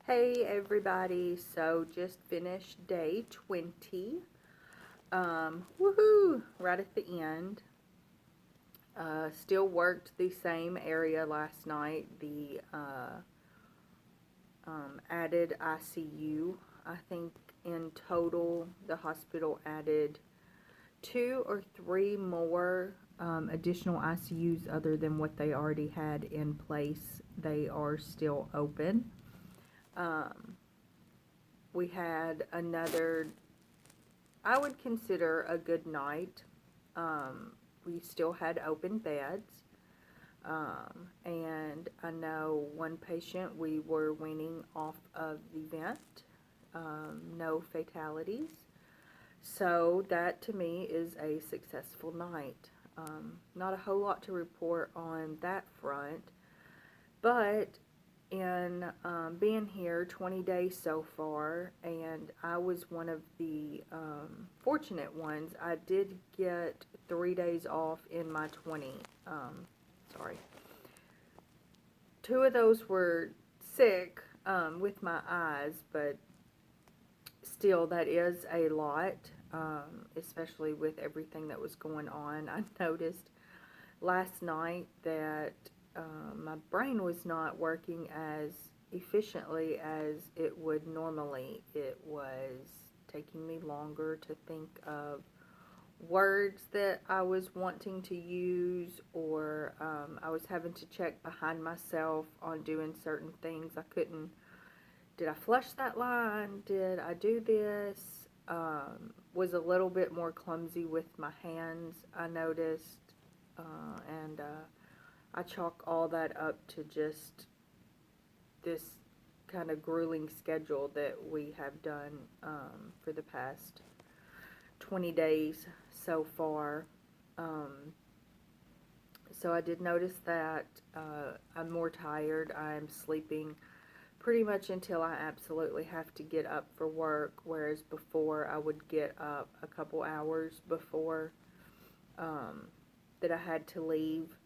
Hey everybody, so just finished day 20. Woohoo! Right at the end. Still worked the same area last night, the added ICU. I think in total the hospital added 2 or 3 more additional ICUs other than what they already had in place. They are still open. We had another, I would consider a good night. We still had open beds. And I know one patient we were weaning off of the vent. No fatalities. So that to me is a successful night. Not a whole lot to report on that front. But in being here 20 days so far, and I was one of the fortunate ones. I did get 3 days off in my 20. Sorry. 2 of those were sick with my eyes, but still, that is a lot, especially with everything that was going on. I noticed last night that my brain was not working as efficiently as it would normally. It was taking me longer to think of words that I was wanting to use, or I was having to check behind myself on doing certain things. I couldn't, did I flush that line? Did I do this? Was a little bit more clumsy with my hands, I noticed, and I chalk all that up to just this kind of grueling schedule that we have done for the past 20 days so far. So I did notice that I'm more tired. I'm sleeping pretty much until I absolutely have to get up for work, whereas before I would get up a couple hours before that I had to leave.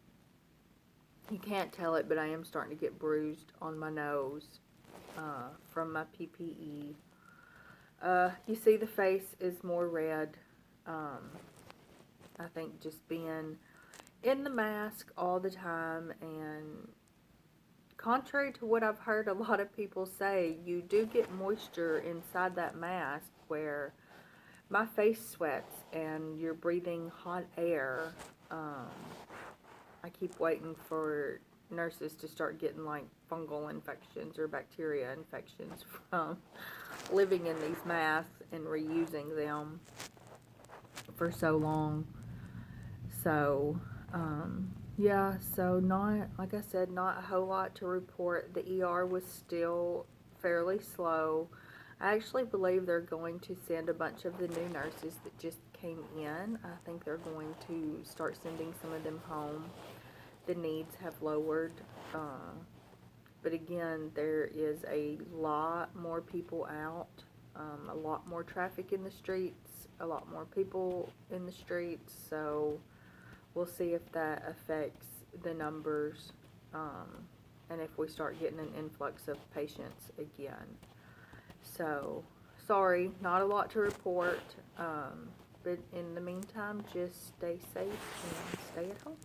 You can't tell it, but I am starting to get bruised on my nose from my PPE. You see the face is more red. I think just being in the mask all the time, and contrary to what I've heard a lot of people say, you do get moisture inside that mask where my face sweats and you're breathing hot air. I keep waiting for nurses to start getting like fungal infections or bacteria infections from living in these masks and reusing them for so long. So, yeah, so not, like I said, not a whole lot to report. The ER was still fairly slow. I actually believe they're going to send a bunch of the new nurses that just came in. I think they're going to start sending some of them home. The needs have lowered. But again, there is a lot more people out, a lot more traffic in the streets, a lot more people in the streets. So we'll see if that affects the numbers, and if we start getting an influx of patients again. So, sorry, not a lot to report, but in the meantime, just stay safe and stay at home.